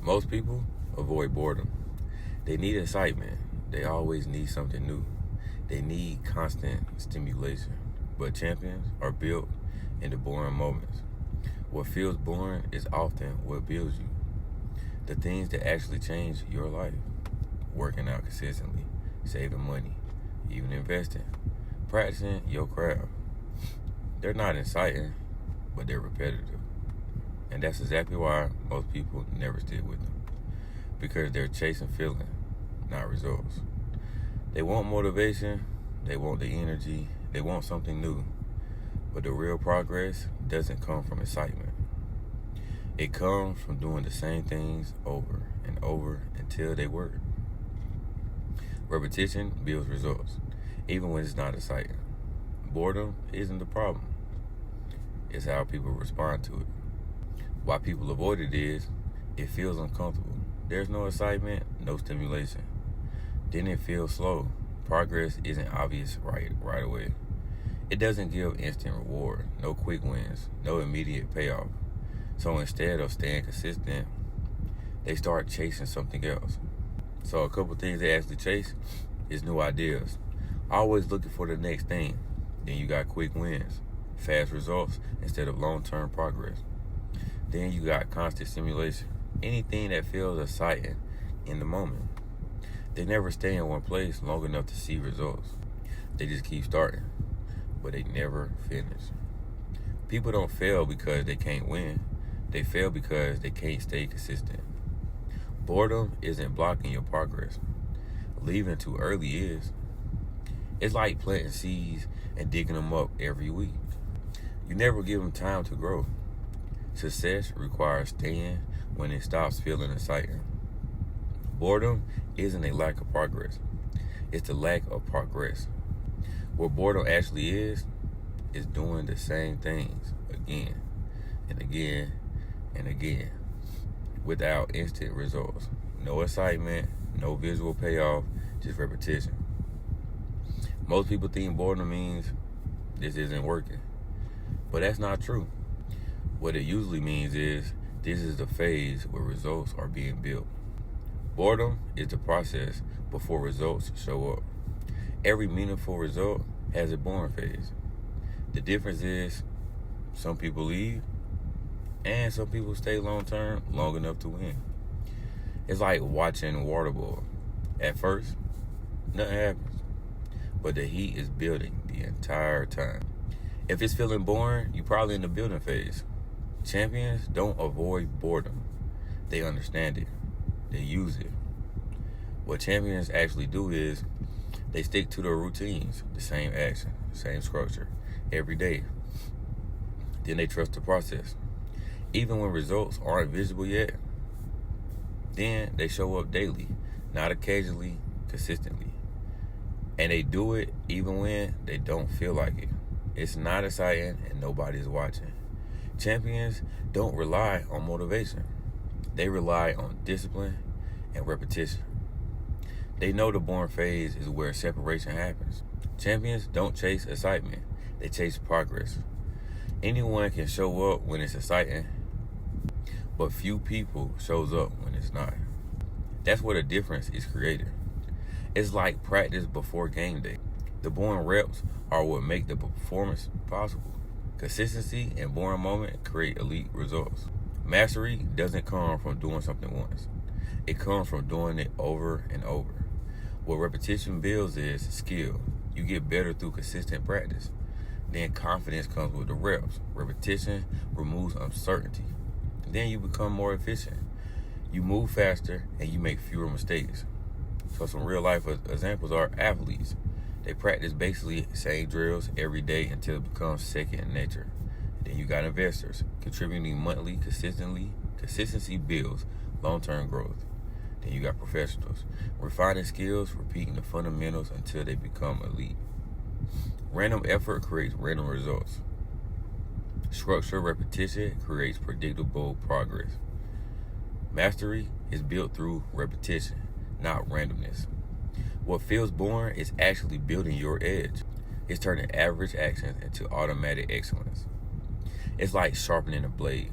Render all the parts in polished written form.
Most people avoid boredom. They need excitement. They always need something new. They need constant stimulation. But champions are built into boring moments. What feels boring is often what builds you. The things that actually change your life. Working out consistently, saving money, even investing, practicing your craft. They're not exciting, but they're repetitive. And that's exactly why most people never stick with them. Because they're chasing feeling, not results. They want motivation, they want the energy, they want something new. But the real progress doesn't come from excitement. It comes from doing the same things over and over until they work. Repetition builds results, even when it's not exciting. Boredom isn't the problem. It's how people respond to it. Why people avoid it is, it feels uncomfortable. There's no excitement, no stimulation. Then it feels slow. Progress isn't obvious right away. It doesn't give instant reward, no quick wins, no immediate payoff. So instead of staying consistent, they start chasing something else. So a couple things they actually chase is new ideas. Always looking for the next thing. Then you got quick wins, fast results instead of long-term progress. Then you got constant stimulation. Anything that feels exciting in the moment. They never stay in one place long enough to see results. They just keep starting, but they never finish. People don't fail because they can't win. They fail because they can't stay consistent. Boredom isn't blocking your progress. Leaving too early is. It's like planting seeds and digging them up every week. You never give them time to grow. Success requires staying when it stops feeling exciting. Boredom isn't a lack of progress. It's the lack of progress. What boredom actually is doing the same things again and again and again without instant results. No excitement, no visual payoff, just repetition. Most people think boredom means this isn't working, but that's not true. What it usually means is this is the phase where results are being built. Boredom is the process before results show up. Every meaningful result has a boring phase. The difference is some people leave and some people stay long enough to win. It's like watching water boil. At first, nothing happens, but the heat is building the entire time. If it's feeling boring, you're probably in the building phase. Champions don't avoid boredom. They understand it. They use it. What champions actually do is they stick to their routines, the same action, same structure, every day. Then they trust the process. Even when results aren't visible yet, then they show up daily, not occasionally, consistently. And they do it even when they don't feel like it. It's not exciting and nobody's watching. Champions don't rely on motivation. They rely on discipline and repetition. They know the boring phase is where separation happens. Champions don't chase excitement. They chase progress. Anyone can show up when it's exciting, but few people shows up when it's not. That's where the difference is created. It's like practice before game day. The boring reps are what make the performance possible. Consistency and boring moment create elite results. Mastery doesn't come from doing something once. It comes from doing it over and over. What repetition builds is skill. You get better through consistent practice. Then confidence comes with the reps. Repetition removes uncertainty. Then you become more efficient. You move faster and you make fewer mistakes. So some real life examples are athletes. They practice basically same drills every day until it becomes second nature. Then you got investors contributing monthly consistently. Consistency builds long-term growth. Then you got professionals refining skills, repeating the fundamentals until they become elite. Random effort creates random results. Structured repetition creates predictable progress. Mastery is built through repetition, not randomness. What feels boring is actually building your edge. It's turning average actions into automatic excellence. It's like sharpening a blade.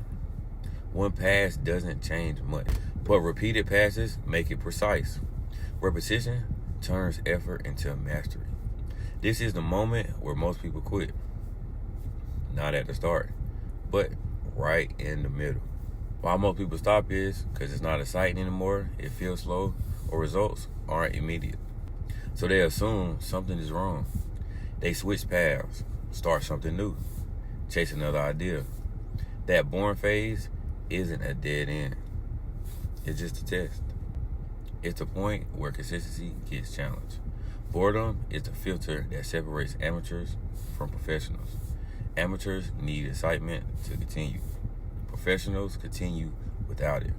One pass doesn't change much, But repeated passes make it precise. Repetition turns effort into mastery. This is the moment where most people quit. Not at the start, but right in the middle. Why most people stop is because it's not exciting anymore, it feels slow, or results aren't immediate. So they assume something is wrong. They switch paths, start something new, chase another idea. That boring phase isn't a dead end. It's just a test. It's the point where consistency gets challenged. Boredom is the filter that separates amateurs from professionals. Amateurs need excitement to continue. Professionals continue without it.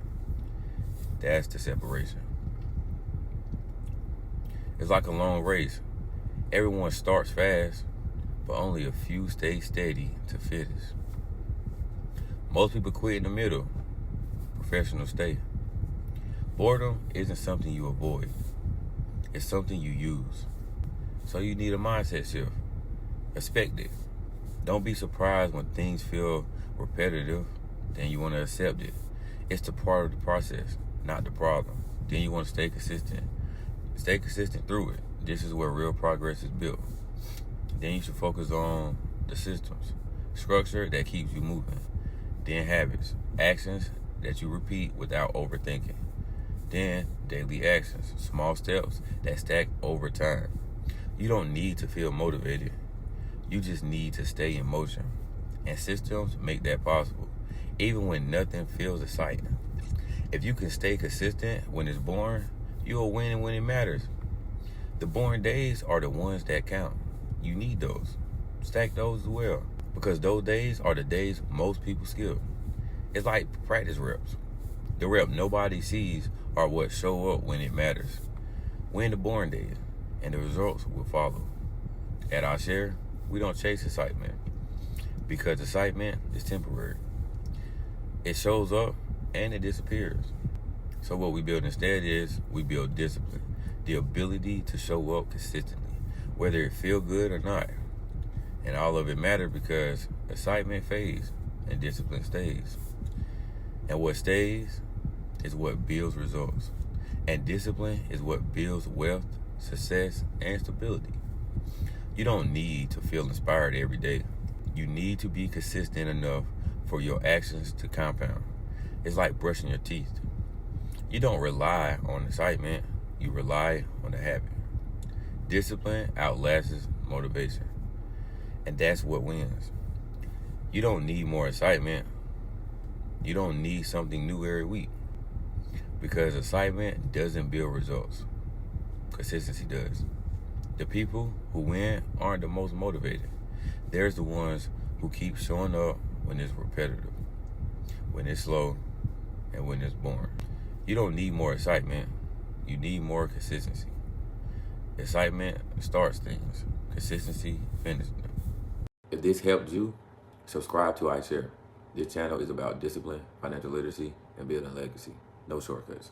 That's the separation. It's like a long race. Everyone starts fast, but only a few stay steady to finish. Most people quit in the middle. Professionals stay. Boredom isn't something you avoid. It's something you use. So you need a mindset shift. Expect it. Don't be surprised when things feel repetitive. Then you want to accept it. It's the part of the process, not the problem. Then you want to stay consistent. Stay consistent through it. This is where real progress is built. Then you should focus on the systems. Structure that keeps you moving. Then habits. Actions that you repeat without overthinking. Then daily actions, small steps that stack over time. You don't need to feel motivated. You just need to stay in motion. And systems make that possible, even when nothing feels exciting. If you can stay consistent when it's boring, you'll win when it matters. The boring days are the ones that count. You need those. Stack those as well, because those days are the days most people skip. It's like practice reps. The rep nobody sees are what show up when it matters. Win the boring days, and the results will follow. At iSHARE, we don't chase excitement, because excitement is temporary. It shows up and it disappears. So what we build instead is we build discipline, the ability to show up consistently, whether it feels good or not. And all of it matters because excitement fades and discipline stays. And what stays is what builds results. And discipline is what builds wealth, success, and stability. You don't need to feel inspired every day. You need to be consistent enough for your actions to compound. It's like brushing your teeth. You don't rely on excitement, you rely on the habit. Discipline outlasts motivation. And that's what wins. You don't need more excitement. You don't need something new every week. Because excitement doesn't build results. Consistency does. The people who win aren't the most motivated. There's the ones who keep showing up when it's repetitive, when it's slow, and when it's boring. You don't need more excitement. You need more consistency. Excitement starts things. Consistency finishes them. If this helped you, subscribe to iShare. This channel is about discipline, financial literacy, and building legacy. No shortcuts.